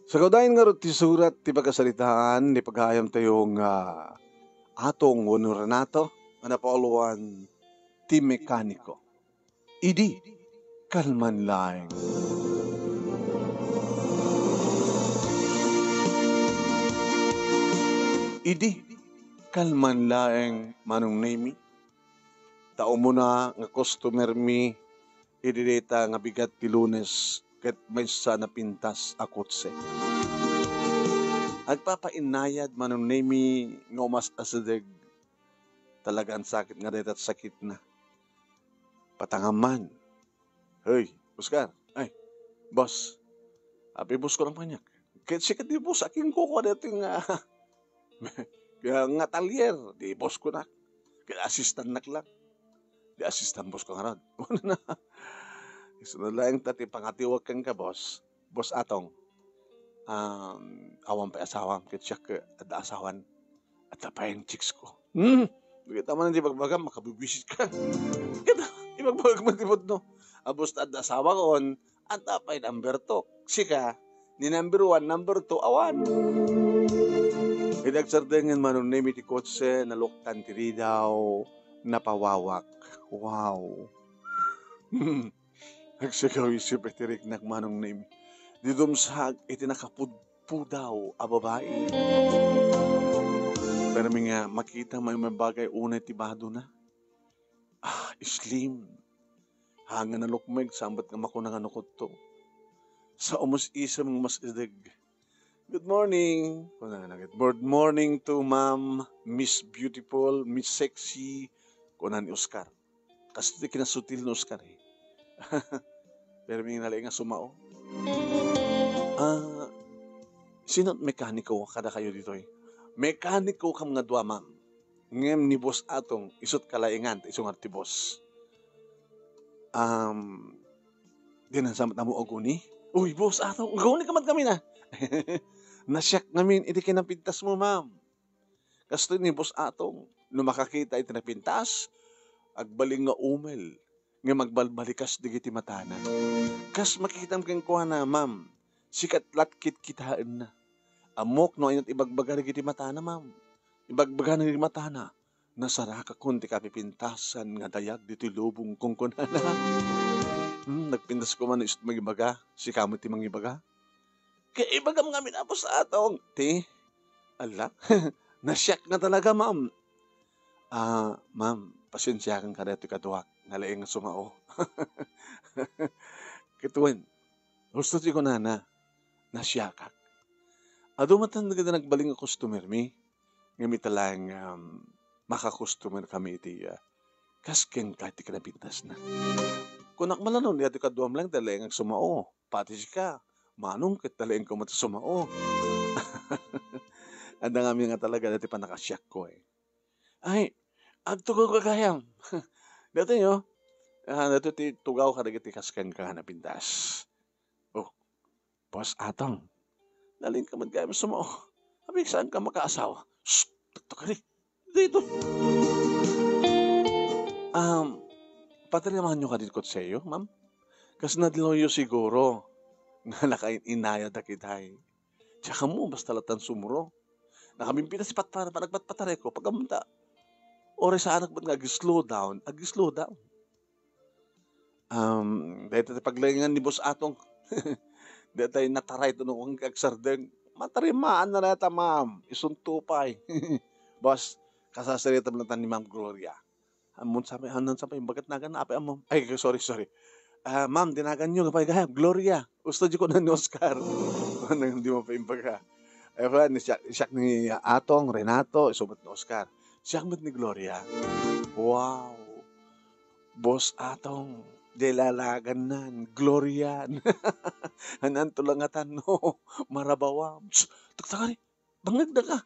Sa kaudayan nga ti surat ti pagkasalitaan, ti paghayam tayo nga atong wano Renato, nga napauluan ti mekaniko. Idi, kalman laeng. Idi, kalman laeng manong name. Tao mo na nga customer mi, idireta nga bigat ti Lunes, ket may sa napintas akotse. Agpapainayad manong name nga umas asadeg, talagang sakit nga detat sakit na. Patangaman. Hey, Oscar. Ay, boss. Abi boss ko ng panyak. Kahit sikat di boss, aking kuko na ito nga nga talyer. Di boss ko na. Kaya assistant na lang. Di assistant boss ko nga ron. Una na. Isunod lang tati pangatiwag kang ka boss. Boss atong. Awan pa asawam. Kaya siya ka ada asawan. At tapay yung chicks ko. Kita man hindi magbaga, makabibisit ka. Kita, ibagbaga man tibod no. Abos ta ada asawa kon. At tapay number 2. Sika, ni number 1, number 2, awan. Inagsardengin man nung name iti kotse, naluktan tiri daw, napawawak. Wow. Nagsagaw isip itirik nak manong name. Di dumsag, iti nakapudpudaw, a babae. Pero nga, makita may bagay unay tibado na. Slim. Hanga na lukmeg, sambat nga makunang anukot to. Sa umus isam mas idig. Good morning. Good morning to Ma'am, Miss Beautiful, Miss Sexy, kunan ni Oscar. Kasi ito kinasutil ni Oscar eh. Pero may nalay nga sumao. Sino mekaniko kada kayo dito eh? Mekaniko kam nga dua, ma'am. Ngem ni boss atong isot kalaingan, isong arti boss. Di na samat na mo oguni. Uy, boss atong, oguni kamat kami na. Nasyak namin, iti kinapintas mo, ma'am. Kasto ni boss atong, no makakita iti napintas, agbaling nga umel, nga magbalbalikas digiti matana. Kas makikitam kang kuha na, ma'am, sikat latkit kitaan na. Amok no ayot ibagbaga digiti matana, ma'am. Ibagbaga na digiti matana. Nasaraka kun ti kapipintasan nga dayag diti lubong kong kunana. Nagpintas ko man isut magibaga, si kamot ti mangibaga. Kaya ibagam nga minapos atong, ti, ala, nasyak na talaga, ma'am. Ma'am, pasensya kang kada ito kaduwak, nalaing sumao. Kituin, gusto ti ko na nasyakak. Adumatan na nagbaling ang customer mi, ngami talang makakustomer kami iti kasken kahit ti kanapintas na. Kunak malanon, di ati kaduam lang dalaing ang sumao, pati ka, manong kat dalaing ko mati sumao. Anda nga nga talaga dati pa nakasyak ko eh. Ay, agtugaw ka kayam. Dito nyo, dito ti tugaw ka nagiti kasken ka napintas. Oh, boss atang. Naling ka man kaya mo. Abi, saan ka makaasawa? Shhh! Taktak ka rin. Dito. Patriamahan nyo ka dito sa iyo, ma'am? Kasi nadiloyo siguro nga nakainayad na kitay. Tsaka mo, basta latan sumuro. Nakamimpitas si patpara, panagpatpatare ko. Pagkamunta, ore sa anak ba't nga ag-slow down? Ag-slow down. Dahil paglayangan ni boss atong, dahil tayo nataray ito nung kagsardeng, matarimaan na nata, ma'am. Isuntupay. Boss, kasasarita lang ni Ma'am Gloria. Amon sabi, bakit nagan na? Ma'am. Ay, sorry. Ma'am, dinagan nyo, kapag Gloria. Gusto ko na ni Oscar. Hindi mo pa imbaga. Ay, siyak ni Atong, Renato, isubat ni Oscar. Siyak mo ni Gloria. Wow. Boss Atong, delalagan nan, Glorian. Hanan tulangatan, no, marabawam. Taktakari, bangag na ka.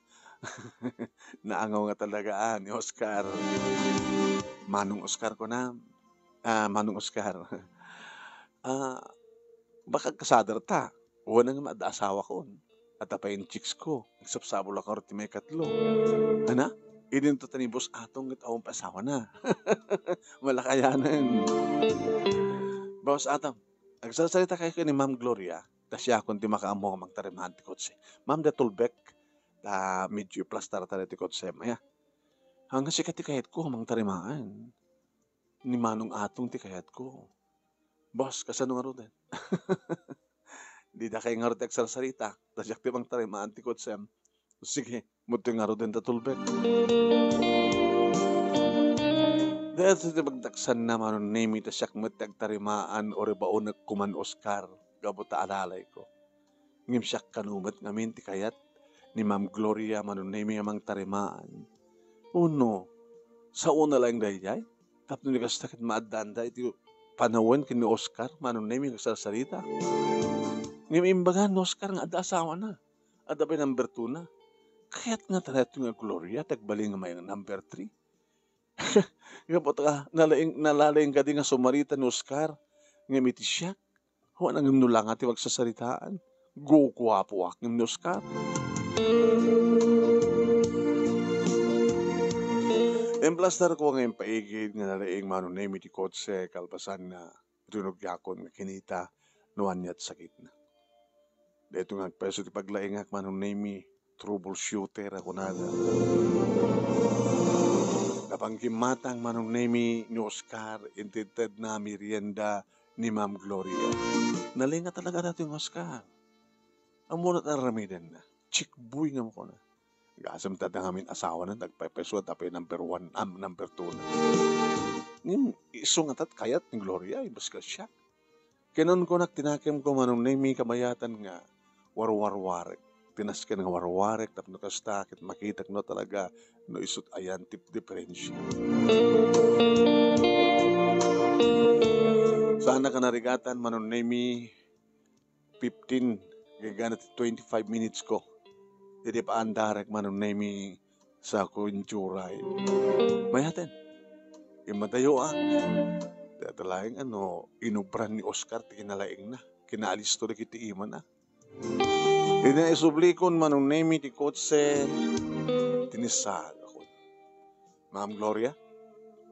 Naangaw nga talaga ni Oscar. Manong Oscar ko na. Manong Oscar. Baka kasadar ta. Wala nga maada-asawa ko. At apay yung chicks ko. Nagsapsabol ako rati may katlo. Ana? Idinto ta ni boss atong itawang pasawa na. Malakayanan. Boss atong, nagsasalita kayo ni Ma'am Gloria. Ta siya kung ti makaamo magtarimahan ti kotse. Ma'am, da tulbek, medyo plus tara ti kotse. Maya, hanggang sikat ti kayat ko magtarimahan. Ni manong atong ti kayat ko. Boss, kasano nga ro din? Di da kayo nga ro ti agsarasarita. Ta siya ti magtarimahan ti kotse. Sige, muti nga ro din tatulbek. Dahil sa pagdaksan na manon name ita siyak matagtarimaan o ribaon kuman Oscar gabot ta alalay ko. Ngim siyak kanumat ngamin ti kayat ni Ma'am Gloria manon name amang tarimaan. Uno, sa una lang dayjay, tapno ni kastakit maadanda iti panawan kini Oscar manon name kasarita. Ngim imbagan no Oscar nga ada asawa na. Ada ba number 2 na? Kayat nga talaga nga Gloria tagbaling nga may number 3. Kapot ka, nalaing ka din nga sumarita ni Oscar, nga miti siya, huwag nang nulang ati wag sasaritaan. Go kuwapo ak ni Oscar. Emplastar ko ngayon paigid nga nalaing manunay miti kotse kalpasan na tunog yakon nga kinita nuan niya't sakit na. Dito nga peso ti paglaing ak manunay mi troubleshooter ako nada. Napangkimatang manong name ni Oscar, intended na merienda ni Ma'am Gloria. Nalinga talaga natin yung Oscar. Ang muna taramidan na. Chikbuy nga mo ko na. Gasam tada ngamin asawa na, nagpapeso tapay number 1, number 2 na. Ngayon, isungat at kayat ni Gloria, ibas ka siya. Kinon ko tinakim ko manong name kamayatan nga, warwarwarek. Tinas ka ng warwarek, tapno kastakit, makita no talaga, no isut ayan tip diferensya. Sana ka narigatan, manon name 15, gaganat 25 minutes ko. Hindi pa andarek manon name sa kunjuray. Mayaten, imatayo Datalaing inubran ni Oscar, tinalaing na. Kinaalis to na kiti ima na. Inaisublikon manong name ti kotse, tinisag ako. Ma'am Gloria,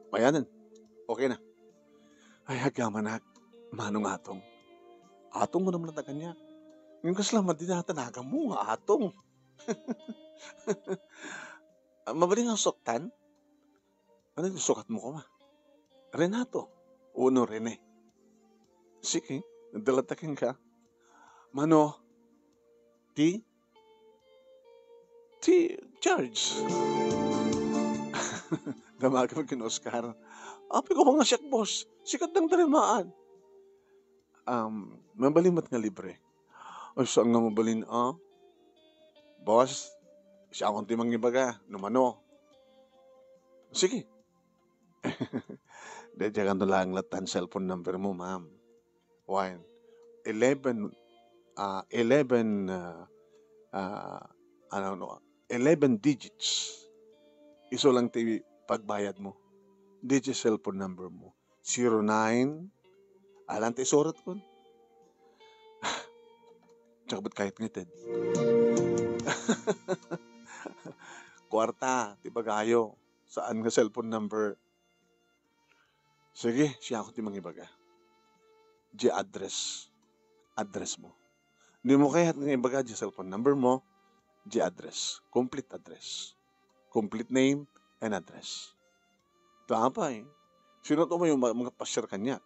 mayanan, okay na. Ay, hagamanak, manong atong. Atong mo naman natagan niya. Ngayon kasalamat din natanaga mo nga atong. Mabaling ang soktan? Ano yung sukat mo ko ma? Renato. Uno, Rene. Sige, nadalatakin ka. Mano, T. Charge. Damaga mo kin Oscar. Api ko mga siyak, boss. Sikat ng tarimaan. Mabalimat nga libre. Ay, saan nga mabalin, Boss, siya akong timang ibaga. Numano. Sige. Dahil ka lang latan cellphone number mo, ma'am. 11 digits. Iso lang ti pagbayad mo. Digit cellphone number mo. 09. Alam ti surat ko. Tsaka ba't kahit ngited? Kwarta, ti bagayo. Saan nga cellphone number? Sige, siya ako ti mangibaga. Di address mo. Hindi mo kaya nga ibaga di cellphone number mo, di address. Complete address. Complete name and address. Ito apa Sino to mo yung mga pasyar kanya?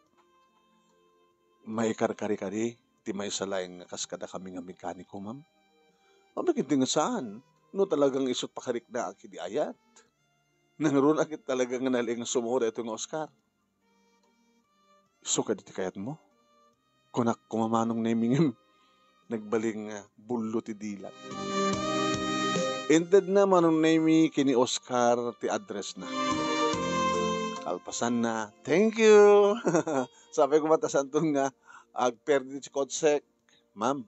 May karkari-kari, ti may salayang kaskada kami nga mekaniko, ma'am. Mabagin nga saan? No talagang isot pakarik na aki di ayat. Nangaroon akit talagang naling sumura ito nga Oscar. So ka diti kayat mo? Kunak kumamanong namingim, nagbaling bulo ti dilat. Inted na manong nami kini Oscar ti address na. Kalpasan na, thank you! Sabi ko matasan to nga, agperdi si Kodsek. Ma'am,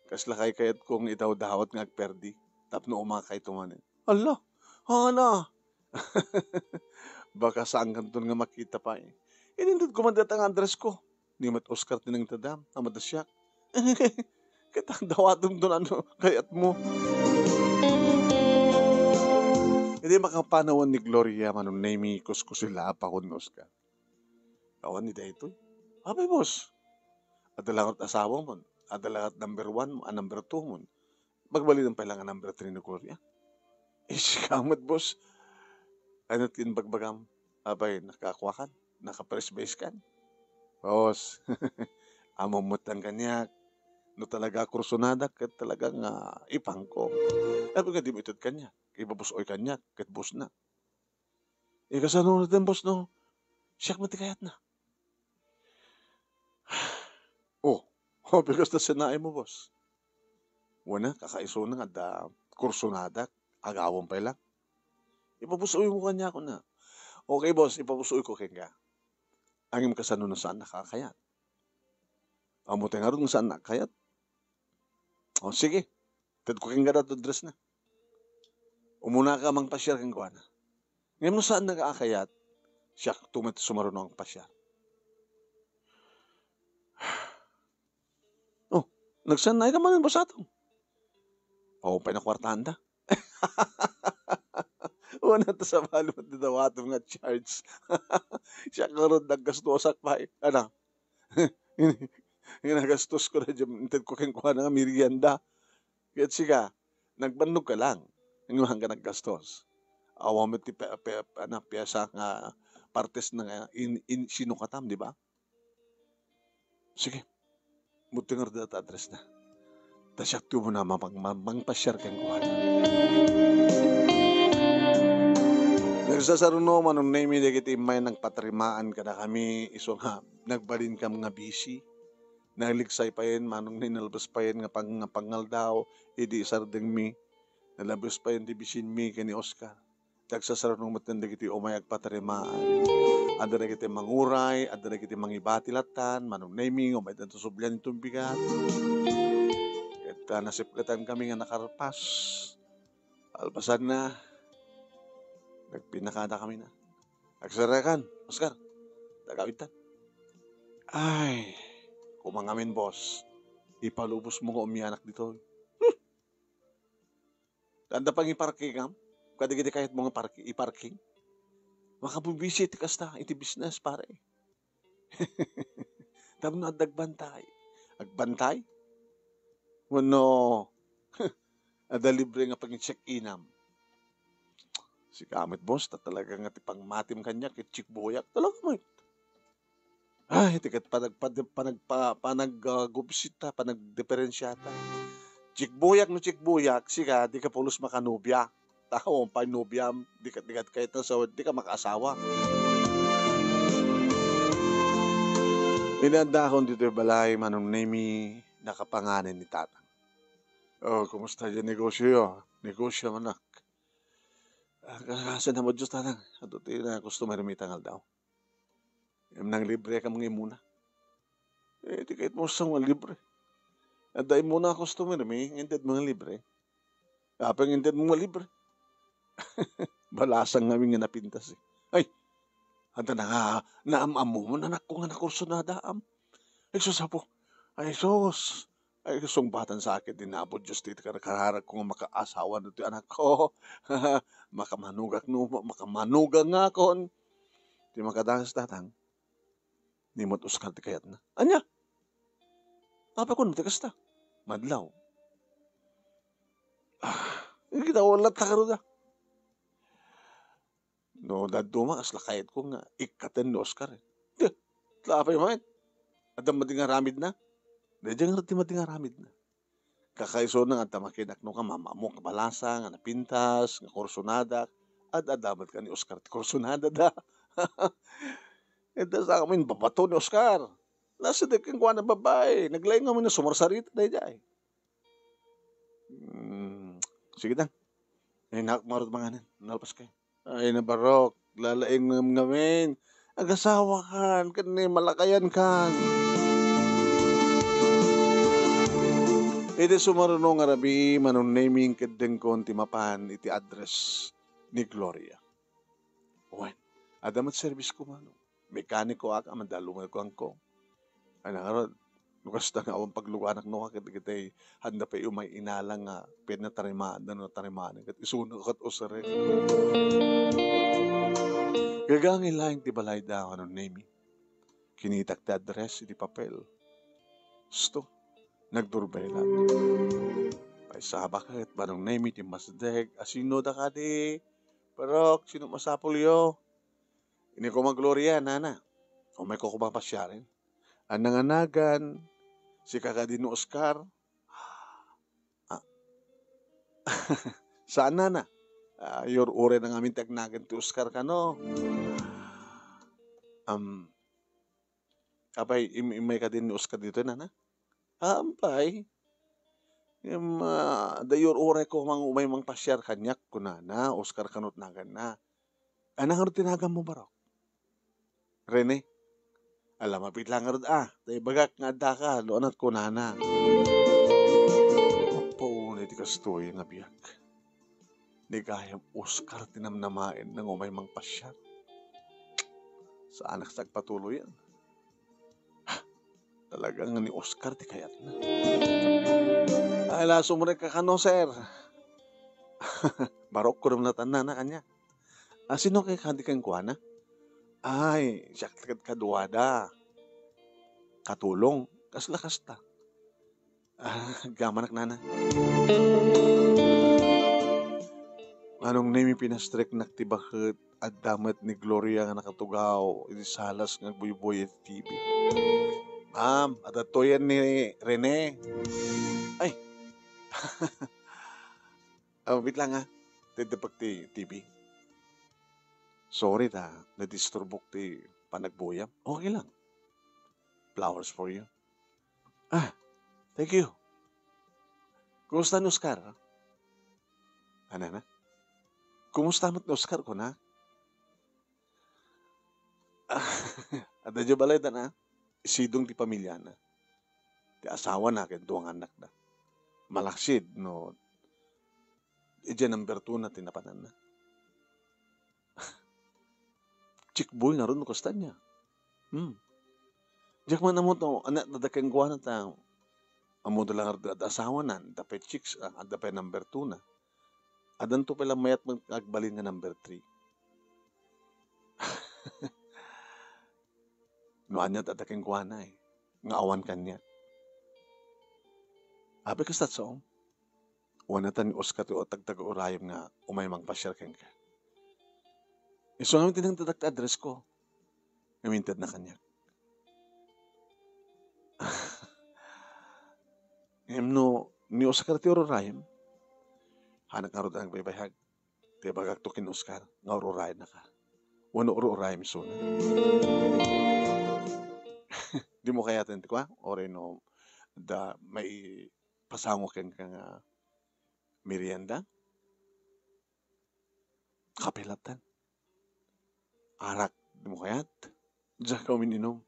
kasla kayat kong itaw-dawat nga agperdi. Tapno umakay tumanin. Allah, hala! Baka saan kanton nga makita pa Inindod ko man ang address ko. Ni mat Oscar tinang tadam, amadasyak. Kitang dawatong doon kayat mo. Hindi makapanawan ni Gloria manon name kuskusila pa kun Oscar. Kawan ni dayto. Abay boss. At lang at asawang mo. Adalat number 1, number 2 mo. Magbalitan pa lang ang number 3 ni Gloria. Isikamat, boss. Ano tinbagbagam? Abay, nakakuha kan? Naka-press base kan? Boss, amumutang kanyak. No talaga kursunada kat talagang ipangko. Sabi nga di mo itod kanya. Ibabusoy kanya kat bus na. Kasano natin boss no? Siyak matikayat na. Oh, because na sinaay mo boss. Wana, kakaiso na nga da kursunada. Agawang pa lang. Ipabusoy mo kanya ko na. Okay boss, ipabusoy ko kanya. Ang imong kasano na saan nakakayat. Amo tayo nga rin saan nakakayat. O sige, tad ko kang gada to dress na. Umuna ka mang pasyar kang kuha na. Ngayon mo saan nag-aakayat, siya tumat sumarunong ang pasyar. Oh, nagsanay ka man ba sa atong? Oo, pa na kwartahan da. Una to sa balot na daw atong nga charge. Siya karoon naggastusak pa eh. Ano? Nagastos ko na dyan. Intend ko kang kuha na nga merienda. Kaya siya, nagbanog ka lang. Ngayon ka naggastos. Awa mo ti piyasa nga partes na sinukatam, di ba? Sige. Mutingar data address na. Tasyak tu mo na mangpasyar kang kuha na. Nagsasaruno manong name di kiti may nagpatrimaan ka na kami iso nga nagbalin kam nga busy. Nagligsay pa yun manong ninalbas pa yun nga pangal daw idi sardeng mi. Nalabas pa yun di bisin mi kani Oscar. Nagsasaruno matanda kiti umay agpatrimaan. Ada na kiti manguray, ada na kiti mangibatilatan, manong naming umay tanto sublyan itong bigat. At nasiplatan kami nga nakarpas. Alpasan na. Nagpinakada kami na. Nagsarakan, Oscar. Tagawitan. Ay, kumangamin boss. Ipalubos mo ko umianak dito. Tanda pang iparking am. Kadigiti kahit mga iparking. Makabubisit kasta, iti business pare. Tama na dagbantay. Agbantay? Wano, ada libre nga pag-check-inam. Si Kamit boss, talaga nga tipang matim kanya, kitchik buyak, talaga mo. Ay, tikat panag-gubisita, panag-diferensyata. Chik buyak no chik buyak, siga, di ka pulos makanubya. Tao, pa nubya, di ka kahit na sa di ka makaasawa. Inandahon dito balay, manong nemi, nakapanganin ni tatang. Oh, kumusta yung negosyo yun? Negosyo manak. Kasi na mo Diyos tanang. Ato tayo na customer may tangal daw. Yung nang libre ka mga muna. Di kahit mo sa mga libre. At dahil muna customer may hinted mga libre. Kapag hinted mga libre. Balasang namin nga napintas eh. Ay, anda na nga, naam-amo mo na ko nga nakurso na daam. Ay, susapo. Ay, sus. Ay, susong batan sa akin, dinabot Diyos dito ka nakararag ko nga makaasawa na ito anak ko. Makamanugak nga kon. Di makadagas datang. Ni mo't uskal ti kayat na. Anya? Tapa ko na tikas ta. Madlaw. Kita wala takaro na. No, daduma, asla kayat ko nga, ikaten ni Oscar eh. Di, tlapay mo eh. Adam madingaramid na. Di, dyan nga madingaramid na. Kakaiso na nga tamakinak no ka, mamamo ka balasa, nga napintas, nga kursunada, at adamat ka ni Oscar, kursunada da. Ito sa amin, babato ni Oscar. Nasa di kang kuha na babae, naglaing nga mo na sumarsarita na dyan. Sige dan. Ay, nakmarot mga nalpas kayo. Ay, nabarok, lalaing ngamin. Agasawa kan, kanina malakayan kan. Iti sumarunong nga rabi, manong naming kadeng kon timapan iti address ni Gloria. Uwan, adamat service ko mano. Mekaniko ak, amadalungan ko ang ko. Ay, nakarod, lukas na nga akong pagluganak no, kita handa pa umay inalang nga, pinatarimaan na natarimaan. Kat isuno kat usare. Gagangin lang ti balay daw anong naming. Kinitak ti address, iti papel. Sto. nagdurbelat. Ay sa bakit, manong name iti masdeg, asino da ka di, parok, sino masapulyo, ini ko maglorya, nana, o may ko kumapasyarin. Ananganagan, si kakadino Oscar, ah, saan nana? Yor ure ng amin tagnagan ti Oscar ka no. Um, Apay, imay ka din ni Oscar dito, nana? Ampay, dayor ure ko mang umay mang pasyar kanyak ko na, Oscar kanot nagan na. Anang harus tinagan mo barok? Rene, alam mapit lang harus tayo bagak nga da ka, loonat ko nana. Paunay ti kastoy nga biyak. Di kayang Oscar tinamnamain ng umay mang pasyar. Sa anak sagpatuloy yan. Talagang ni Oscar ti kayat na. Ay, laso mo rin kakano, sir. Barok ko naman natan na kanya. Sino kay kandi kang kuwana? Ay, siya kaduwada. Katulong. Kaslakas ta. Gamanak nana. Anong name pinastrek naktibakit at damat ni Gloria nga nakatugaw iti salas nga buyboy at TV. Ma'am, at ato yan ni Rene. Ay, wait lang ha. Tidapag ti TV. Sorry ta, na-disturbok ti panagbuyam. Okay lang. Flowers for you. Thank you. Kumusta ni Oscar? Ano na? Kumusta mo't ni Oscar ko na? At adyo balay na, isidong ti pamilya na. Ti asawa na, ken duwang anak na. Malaksid, no, ije number 2 na tinapanan na. Chikboy na ron, kusta niya. Diyak man mo to, anak dadakeng guwa na ta, amo da lang at asawa na, dapay chicks, dapay number 2 na. Adan to pala mayat magbalin nga number 3. No anya dadakeng guwa na eh. Nga awan kanya. Abi kastat soong. Wanatan ni Oscar ti o tagtag-urayom nga umay magpasyar ken ka. Iso nga tinang tadak address ko. Namintad na kanya. No, ni Oscar ti urayom. Hanak nga rodan ang baybayhag. Ti bagag to kin Oscar. Nga urayom na ka. Wano urayom so na. Di mo kaya tinti ko ha? Ore no, da may pasango ken ka nga merienda. Kapilatan. Arak, di mo kayat? Diyan ka umininom.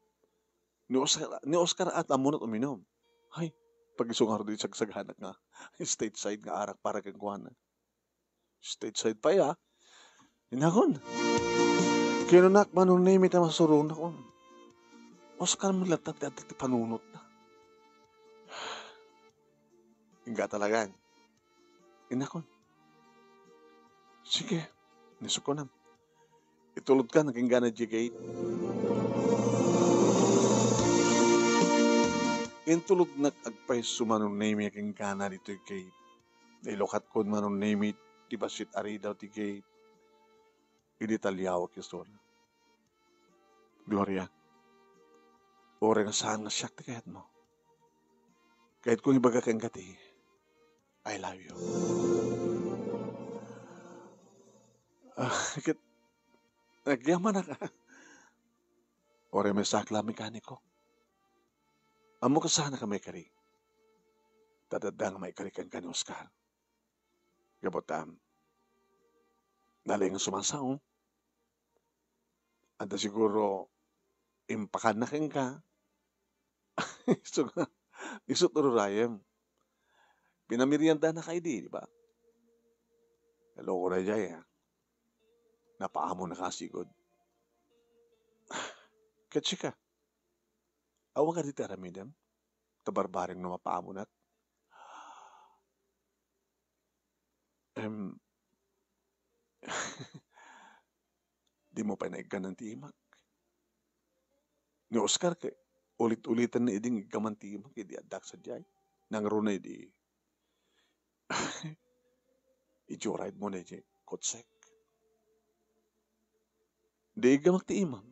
Ni Oscar at amunot uminom. Hay, pag isungar di sagsaghanak nga. Stateside nga arak para kang kuwana. Stateside pa ya. Inakon. Kinunak manong name ita masurong na kon. Oscar mo latat at panunot na. Inga talaga. Inakon. Sige, nisuko na. Itulod ka, naging gana G-Gate. Intulod na agpay sumanong name yaking gana dito yung gate. Nailokat ko manong name it, tibasit ari daw ti gate. Initalyaw kisol. Gloria, ore nga saan nga siyak ti kayat mo. Kahit kung ibaga kang gati, I love you. Nagyaman na ka. Ore may sakla mekaniko. Amo ka sana ka may kari. Tadadang may kari kan ni Oscar. Gabotam. Naling sumasaw. Anda siguro impakan na keng ka. Isot ururayem. Pinamirianda na kayo di ba? Hello ko na jay ha. Napaamo na kasigod. Katsika. Awa ka dito aramidem. Tabarbaring na mapaamo na. Di mo pa naiggan ng timak. Ni Oscar kay ulit-ulitan na iding gaman timak. Hindi adak sa jay. nang runay di i-joyride mo na di kotsek. Di ka magtiimam.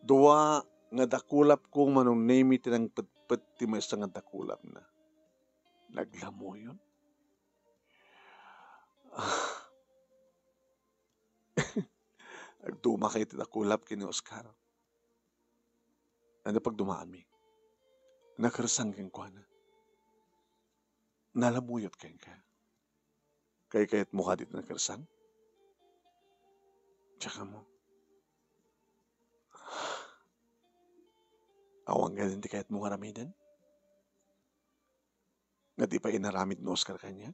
Dua nga dakulap kong manong name tinang petpet ti may nga dakulap na. Naglamo yun. Agduma kayo ti dakulap kini Oscar. Ano pag dumaan mi? Nakarsang kang kwa na. Nalamuyot kang ka. Kaya mukha dito nakarsang. Tsaka mo. Awang ganun di kahit mong haramidan. Nga di pa inaramid no Oscar kanya.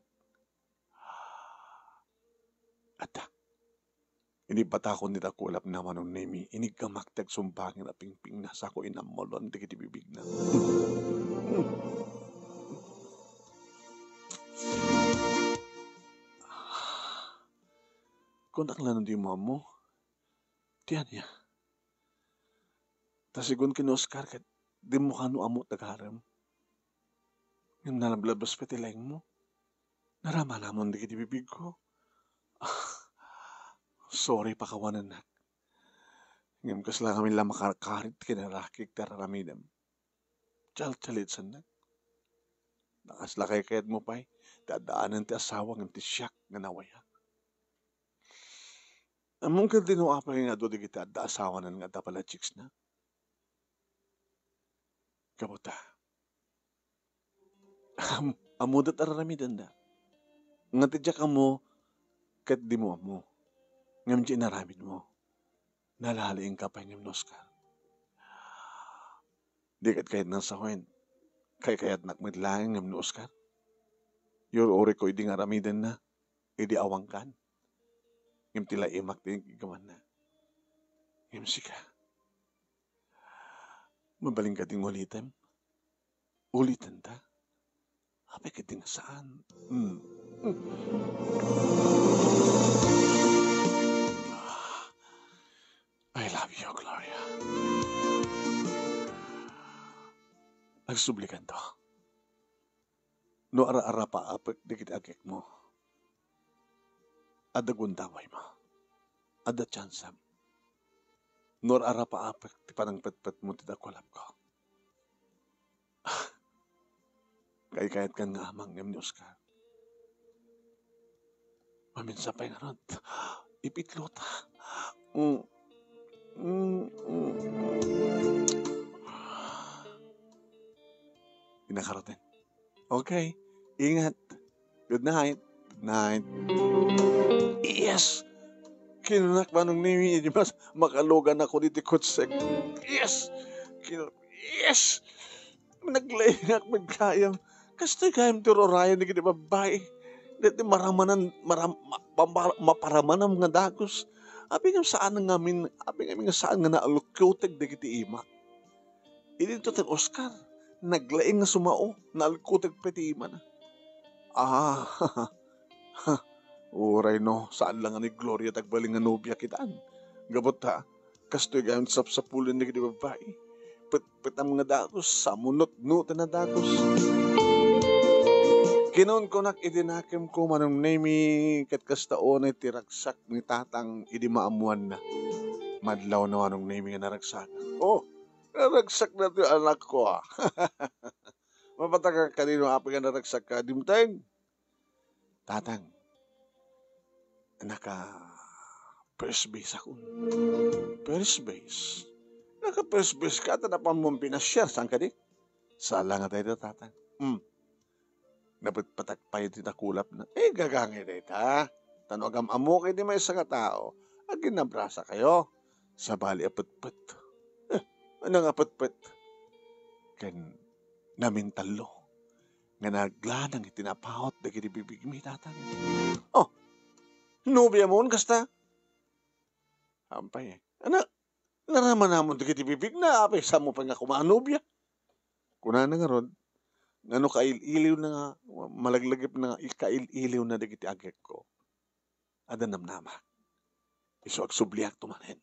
Ata. Ini batakon nita kulap naman ng nemi. Ini gamaktek sumpangin na pingping na sa ko inamolon. Di kiti bibig na. Kung nakalanan di mo mo. Tiyan niya. Tasigun kin Oscar kat di mo kano amo tagaram. Yung nalablabas petilang mo. Narama namon di kiti bibig ko. Sorry pakawanan na. Ngam kasla kami lang makarakarit kinarakik tararamidam. Chal-chalit sanag. Nakasla kayat mo pa'y dadaanan ti asawa ngam ti siyak nga nawaya. Among ka dinuapa nga do di kita da asawa nan nga da pala chicks na. Kabuta. Amudat araramidan da. Nga ti diyak mo kat di mo amo. Ngam di naramid mo. Nalaliing ka pa ngam Oscar. Di kat kahit nang sahuin. Kayat nakmadlaing ngam Oscar. Yor ori ko idi nga ramidan na. Idi awangkan. Ngam tila imak din gaman na. Ngam sika. Mabaling ka ding ulitan. Ulitan ta. Apay ka ding saan. I love you, Gloria. Nagsublikan to. No ara-ara pa apek dikit agek mo. Ada gundaway mo. Ada chansam. No ara pa apek ti panang pet-pet mo ti dakulap ko. Kayat kan nga amang ngam ni Oscar. Maminsa pa yung arad. Ipitlot. Pinakarotin. Okay. Ingat. Good night. Good night. Yes! Kinunak ba nung nimi? Di ba makalugan ako dito kutsek? Yes! Yes! Naglayang magkayam. Kasi kayam tirorayan ni kini babae. Dati maparamanan mga dagos. Abi nga saan nga saan nga naalukutag na kiti ima. Ini to Oscar. Naglaing nga sumao. Naalukutag pati ima na. Uray no. Saan lang ni Gloria tagbaling nga nobya kitaan. Gabot ha. Kastoy gayam sapulin na kiti babae. Pet ang mga dagos. Samunot-nutan na dagos. Kinon ko nak idinakim ko manong nemi kat kastaon ay tiraksak ni tatang idi maamuan na. Madlaw na manong nemi nga naragsak. Oh, naragsak na ito anak ko ah. Mapataka kanino api nga naragsak ka. Dimteng. Tatang. Naka first base ako. First base. Naka first base ka. Tanapan mong pinasyar. Saan ka di? Sala nga tayo tatang. Napatagpay ti nakulap na, gagangin ta. Tanogam amo kayo di may isa nga tao, agin nabrasa kayo. Sa bali apet-pet. Ano nga apet-pet? Ken namintalo. Nga naglanang itinapahot na kinibibig mi tatang. Oh, nubya mo kasta? Hampay Ano, naraman namon na kinibibig na, apay sa mo pa nga kumanubya. Kuna na nga ron, ano kail-iliw na nga, malaglagip na kail-iliw na dagiti agek ko. Ada namnama. Iso agsubliak tumanin.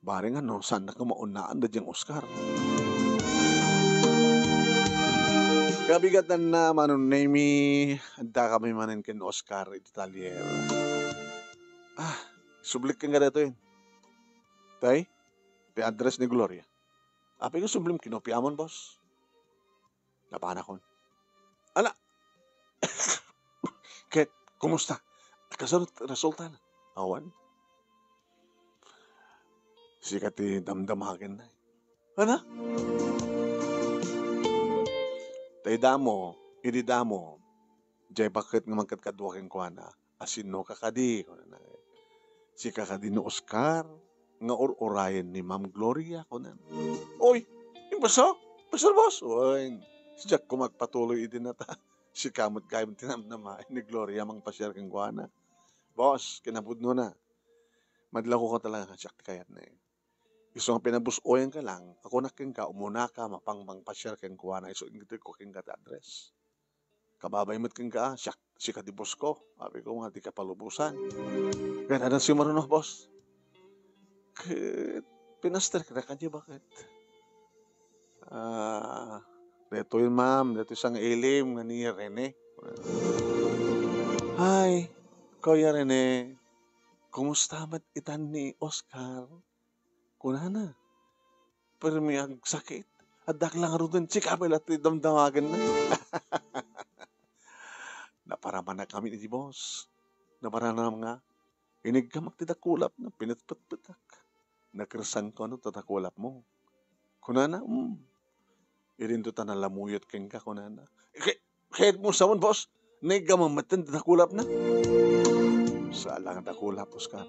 Baring ano, saan na kumaunaan da diyang Oscar. Kabigatan na manon name anda kami manen ken Oscar Italier. Sublik ka nga dato yun. Tay, pi address ni Gloria. Api ko sublim kinopiamon, boss. Napanakon. Ala, ket, kumusta? Kasunod, resulta na. Awan. Sikat damdamakin na. Ano? Tay damo, idi damo. Jay bakit nga magkatkadwaking ko na. Asin no kakadi. Si kakadi no Oscar. Nga or-orayan ni Ma'am Gloria ko na. Oy, yung baso? Baso, boss? Oy, si Jack ko magpatuloy din na ta. Si kamot kayo tinamnama ni Gloria mang pasyar kang kuana. Boss, kinabudno na. Madlako ko talaga Jack kayat na eh. Gusto nga pinabusoyan ka lang, ako na king ka, umuna ka, mapangmang pasyar kang kuana, iso ingiti ko king ka address. Kababay mo't king ka, siya, si ka di boss ko. Sabi ko nga, di ka palubusan. Kaya na si Maruno, boss. Pinaster ka na kanya, bakit? Dito yun, ma'am. Dito isang ilim nga ni Rene. Hi, Kuya Rene. Kumusta mat itan ni Oscar? Kunana. Pero may sakit. At daklang rin sikapil at damdamagan na. Naparaman na kami ni boss. Naparanam nga. Inig ka magtidakulap na pinatpat-patak. Nakresan ko ano tatakulap mo. Kunana, irindutan na lamuyot keng ka, kunana. Kahit mo sa boss, inig ka mamatan tatakulap na. Saalang tatakulap, Oscar.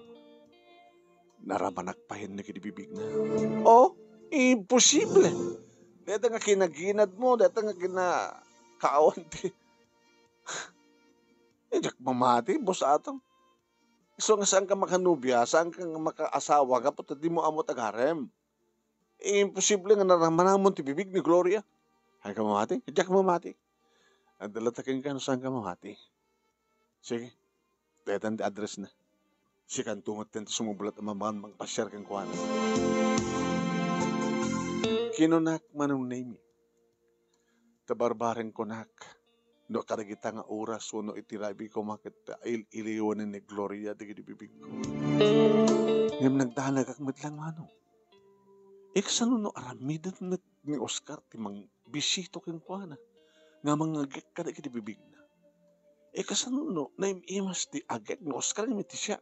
Naramanakpahin na kinibibig na. Oh, imposible. Dito nga kinaginad mo, dito nga kinakaawan. Jak mamati, boss atong. So nga saan ka makanubya, saan ka makaasawa, kapot di mo amot agarem. Imposible nga naramanamon ti bibig ni Gloria. Hay ka mamati? Jak mamati. Ang dalatakin ka, saan ka mamati? Sige, detan di address na. Si kan tungot din sumubulat ang mga magpasyar kang kuwan. Kinunak manong name. Tabarbaren kunak. No karagita nga oras no itirabi ko makit iliwanan ni Gloria di bibig ko. Ngam nagdalag ak matlang mano. Eksano no aramidan ni Oscar timang bisito kang kuwana. Nga mga agak kada kiti bibig na. Kasano no naimas ti agak ni Oscar nga miti siya.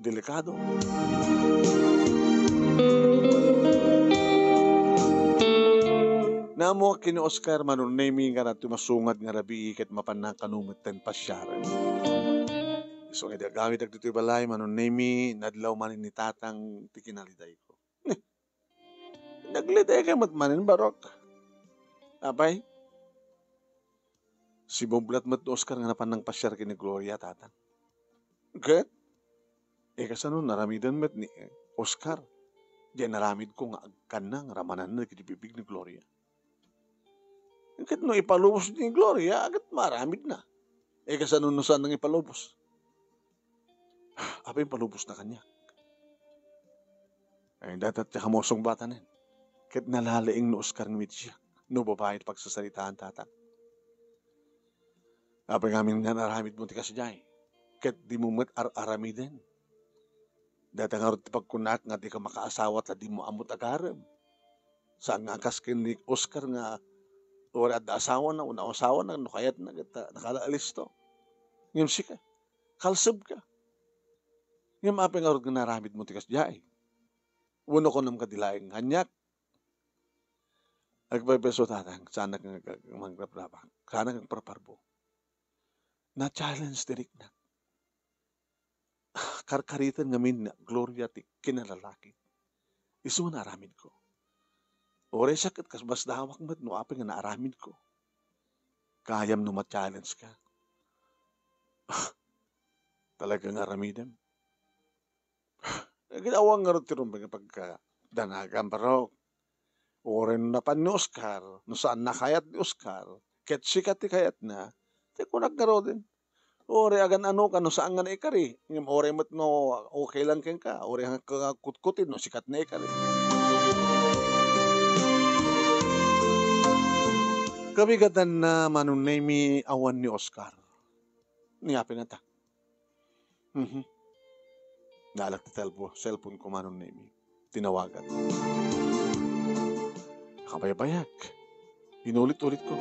Delikado. Namo kini Oscar manon naming nga na tumasungad nga rabi ket mapanang kanumit ten pasyaran. So nga gamit ag dito'y balay manon nami nadlaw manin ni tatang tikinaliday ko. Nagliday ka matmanin barok. Apay? Si Boblat mat Oscar nga napanang pasyar kini Gloria tatang. Ket? Kasano naramidan met ni Oscar. Diyan naramid ko nga agkan na nga ramanan na kitibibig ni Gloria. Ket no ipalubos ni Gloria, agad maramid na. Kasano no saan nang ipalubos? Apa yung palubos na kanya? Datat siya kamosong bata nin. Ket nalalaing no Oscar ng siya. No babae pagsasalitaan tatang. Apa yung amin nga naramid mo ti kasyay. Ket di mo met aramiden. Data nga rin pagkunak nga di ka makaasawa at di mo amot agarem. Saan nga kas ni Oscar nga wala at asawa na, una asawa na, no kayat na kita, nakalaalis to. Ngayon sika, kalsab ka. Ngayon maapin nga rin naramid mo tikas jay. Uno ko nam kadilaing hanyak. Agpabeso tatang, sana kang magpaprapang, sana kang parparbo. Na-challenge dirik na. Karkaritan ngamin na Gloria ti kinalalaki. Isu na aramid ko. Ore sakit kas bas dawak met no apeng nga naaramid ko. Kayam no ma-challenge ka. Talaga nga aramidem. Ginawang nga rin tirong pagka danagan parok. Ore no napan ni Oscar, no saan nakayat ni Oscar, ket sikat ti kayat na, ti kunak nga rin din. Ore agan ano ka no saan nga na ikari. Ngam ore met no okay lang ken ka. Ore nga kutkutin no sikat na ikari. Kabigatan na manunay mi awan ni Oscar. Niyapin na ta. Naalak ti cellphone ko manunay mi. Tinawagan. Kabaybayak. Inulit-ulit ko.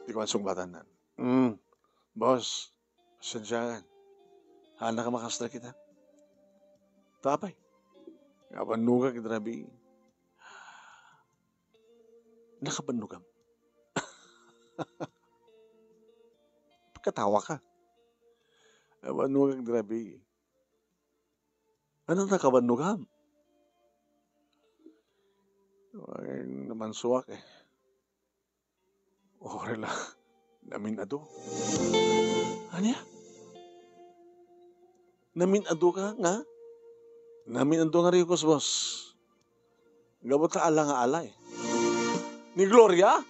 Di ko mansungbatan na. Boss, pasensyahan. Hala ka makastra kita. Tapay. Kabanuga kitrabi. Nakabanugam. Pagkatawa ka. Kabanuga kitrabi. Ano nakabanugam? Ay, naman suwak eh. Ore lang. Namin ado. Ano ya? Namin ado ka nga? Namin ado nga rikos, boss. Gabot ka ala nga ala eh. Ni Gloria?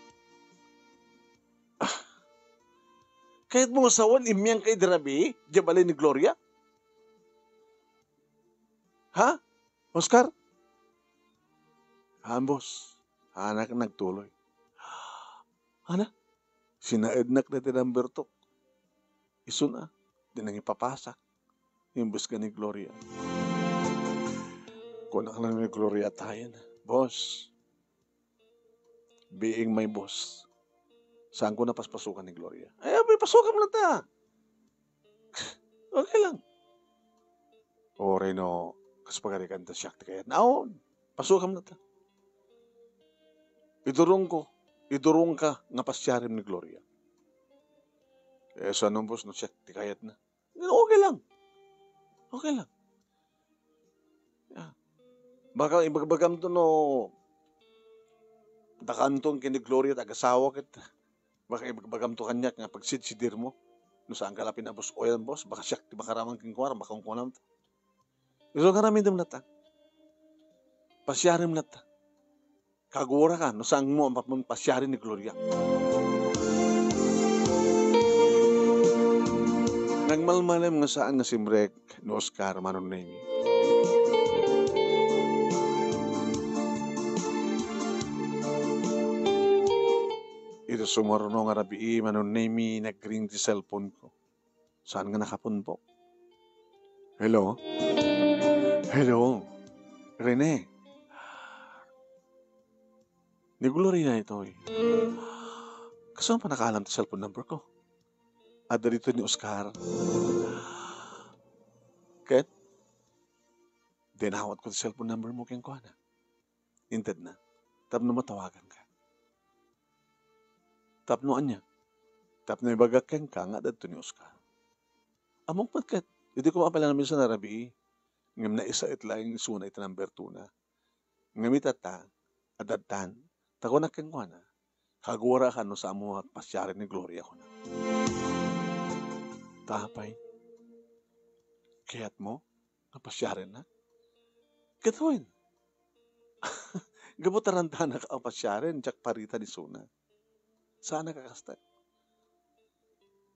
Kahit mo sawan, imyang kay Dirabi, jabali ni Gloria? Ha? Oscar? Boss. Anak nagtuloy. Ana? Sinaednak na tinambertok. Iso na. Di nang ipapasak. Imbus ka ni Gloria. Kunak lang ni Gloria tayo na. Boss. Being my boss. Saan ko napaspasukan ni Gloria? Ay, abay, pasukan mo na ta. Okay lang. O, Reno, kaspagarikan ta siyak ti kaya. Naon, pasukan mo na ta. Idurong ka nga pasyarim ni Gloria. Eh, saan nung boss, no siyak ti kayat na. Okay lang. Okay lang. Yeah. Baka ibagam to no, dakantong kini Gloria tagasawa kita. Baka ibagam to kanyak nga pagsitsidir mo. No saan ka lapin na boss, oil boss, baka siyak ti bakaramang kingkwara, baka kungkunam to. Gusto ka namin dam na ta. Pasyarim na ta. Kagura ka, no saan mo ang pasyarin ni Gloria. Nagmalmalam nga saan nga simrek no Oscar manunay. Ito sumarunong nga rabi manunay mi nag-ring di cellphone ko. Saan nga nakapunpo? Hello? Hello? Rene? Ni Gloria ito eh. Kasama pa nakaalam sa cellphone number ko? Ada dito ni Oscar. Ket? Dinawat ko sa cellphone number mo keng kuha na. Inted na. Tapno matawagan ka. Tapno anya. Tapno ibagak keng ka nga dito ni Oscar. Among patket. Hindi ko mapala namin sa narabi. Ngam na isa itlaing suna ito number 2 na. Ngamit ata. Adatan. Tako na keng kuha na. Kagura ka no sa amo at pasyarin ni Gloria ko na. Tapay. Kaya't mo, napasyarin na. Gatuin. Gabutaranda na ka ang pasyarin, jak parita ni Suna. Sana kakasta.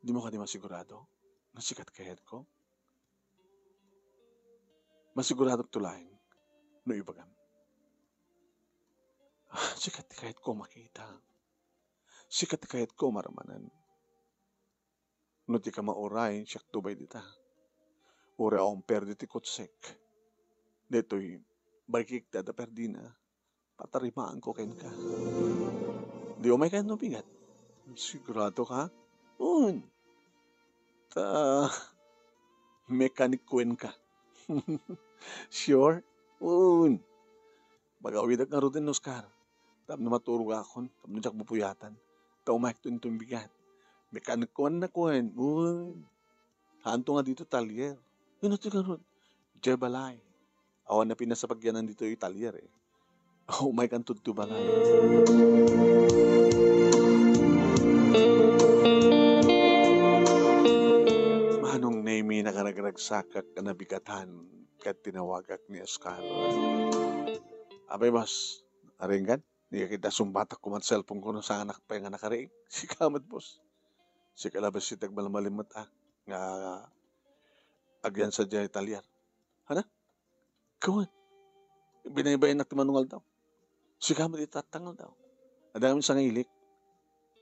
Di mo ka di masigurado? Nasikat kaya't ko? Masigurado tulahin. No ibagam. Sikat kaya't ko makita. Sikat kaya't ko maramanan. No ti ka mauray, siyak tubay dita. Ura akong perdi ti kutsek. Deto'y barikik da perdina. Patarimaan ko ken ka. Di umay kayo no bigat. Sigurado ka? Mekanik kuen ka. Sure? Bagawidag nga rin, Oscar. Tap na maturog akon. Tap na jak bupuyatan. Taumak to itong bigat. Mekanik kuen na kuen. Hanto nga dito talyer. Yun ito ka ron. Jebalay. Awan na pinasapagyanan dito yung talyer eh. Oh my God, to balay. Manong name nakaragsakat ka nabigatan kat tinawagak ni Oscar. Abay boss, aringgan? Hindi kita sumbatak ko man cellphone ko sa anak pa yung nakariing. Si kamat boss. Si kalabas si tagmalamalimot nga agyan sa dyan Italyan. Hana? Kawan. Binaybayin na timanungal daw. Si kamat itatangal daw. Adang sa ngilik.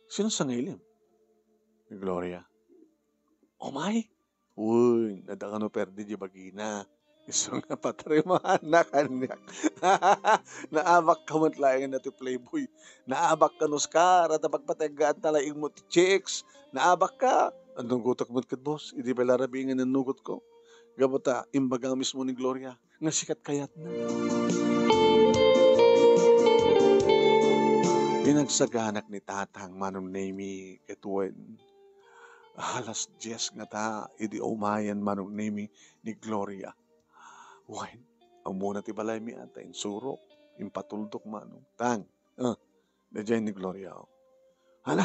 Sino sa ngilim? Ni Gloria. Oh my? Uy, nadakano perdi di bagina. Iso nga patrimahan na kanyak. Naabak ka matlayan na ti Playboy. Naabak ka nuskar at pagpatagaan talaing mo ti chicks. Naabak ka. Andong gutok mo kat boss. Hindi ba larabingan ng nugot ko? Gabata, imbagang mismo ni Gloria. Nga sikat kayat na. Pinagsaganak ni tatang manong name ketuwen. Alas 10 nga ta, idi umayan manong name ni Gloria. Wine, ang muna ti balay mi ata, insuro, impatuldok manong. Tang, nadyan ni Gloria. Hala,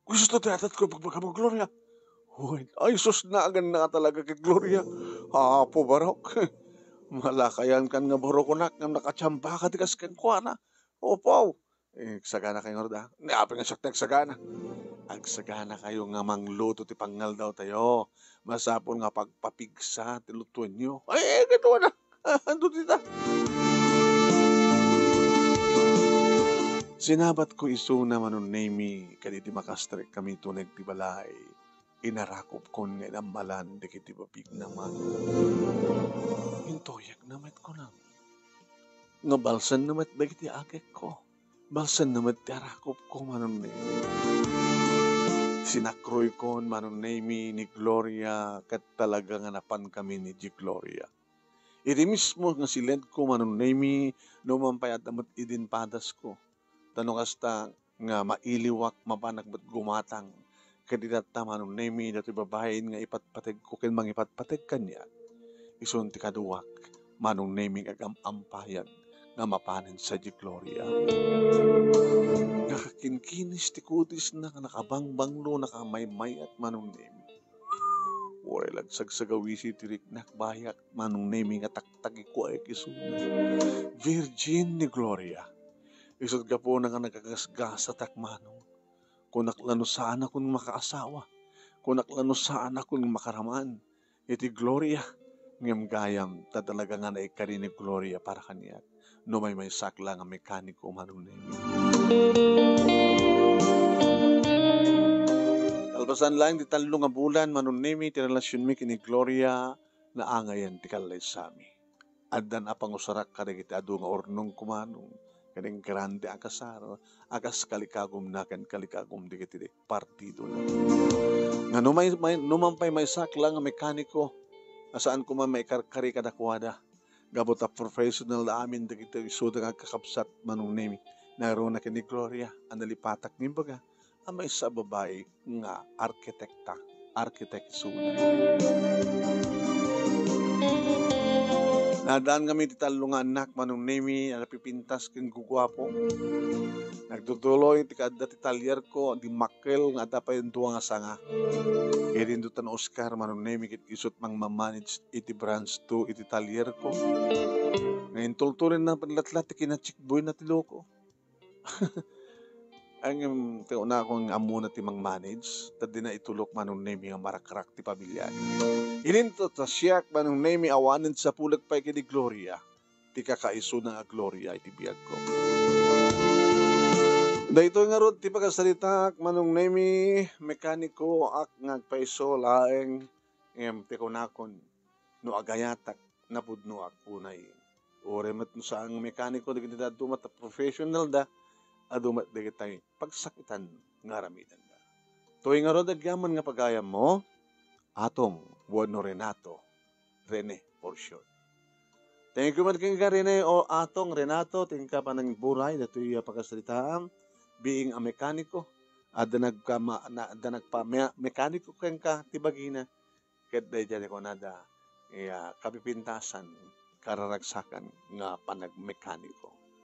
gusto ti atat ko pagbaga mo, Gloria. Wine, ay sus na agan na talaga kay Gloria. Apo barok. Malakayan kan nga barokonak nga nakachamba ka tikas kan kuana. Opo. Sagana kayo nga. Naapin nga siya sagana. Agsagana kayo nga mangluto ti pangal daw tayo. Masapon nga pagpapigsa ti lutuan nyo. Ay, gato na. Ando tita. Sinabat ko isuna manon name kaditi makastrik kami tuneg ti balay. Inarakop kon nga inamalan di kiti babig naman. Intoyak namat ko na. Nga balsan namat dagiti agek ko. Balsan namat ti arakop ko manon name. Sinakroy kon manon name ni Gloria kat talaga nga napan kami ni G. Gloria. Iti mismo nga silent ko manon name numampayat amat idin padas ko. Tanong hasta nga mailiwak mapanag ba't gumatang kadidata manon name dati babayin nga ipatpateg ko ken mangipatpateg kanya. Ison ti kaduwak manong naming agam-ampayan nga mapanen sa G. Gloria. Nakakinkinis ti kutis na nakabangbanglo nakamaymay at manong name. Wala lagsagsagawisi ti riknak bayak manong name nga taktagi ko ay kisuna. Virgin ni Gloria. Isod ka po na nga nagagasgas at manong. Kunaklano saan akong makaasawa. Kunaklano saan akong makaraman. Iti Gloria. Ngam gayam, tatalaga nga naikari ni Gloria para kaniya. No may sakla nga mekaniko manong name. Kalpasan lang di talo nga bulan manong name ti relasyon mi kini Gloria na angayan ti kalay sami. Addan apang usarak kadagiti adu nga ornong kumanong. Kaning grande akasaro, akas kalikagom na kan kalikagom di kiti partido na. Nga numampay may sakla nga mekaniko, asaan ko man may karkari kadakwada. Gabot a professional na amin di kiti isuda nga kakapsat manong name. Naroon na kini Gloria, analipatak ni baga, may sa babae nga arkitek suna. Nadaan kami ti talo nga anak manong name napipintas ken gugwapo. Nagtutuloy ti kadda ti talyer ko di makkel nga tapay duwa nga sanga. Edin dutan Oscar manong name kit isut mang mamanage iti branch 2 iti talyer ko. Ngayon tulturin na panlatlat ti kinachikboy na ti loko. Ang una akong amo na ti mang manage, tadi na itulok manong name nga marakrak ti pamilya. Ininto ta siyak manong name awanin sa pulag pay kini Gloria, ti kakaiso na nga Gloria iti biyag ko. Dahito nga rod ti pagkasalita manong name mekaniko ak ngagpaiso laeng ti kunakon no agayatak napudno ak unay. Oremat no sa ang mekaniko di kita dumat professional da adumat di kitay pagsakitan nga ramidan da. Tuwi nga rod agyaman nga pagayam mo, Atong Buono Renato, Rene for short. Thank you man ka Rene o Atong Renato, tingka pa ng buray, dato'y pagkasalitaang, being a mekaniko, ada nagpa mekaniko kang ka tibagina, ket day dyan ko nada, kapipintasan, kararagsakan nga panagmekaniko.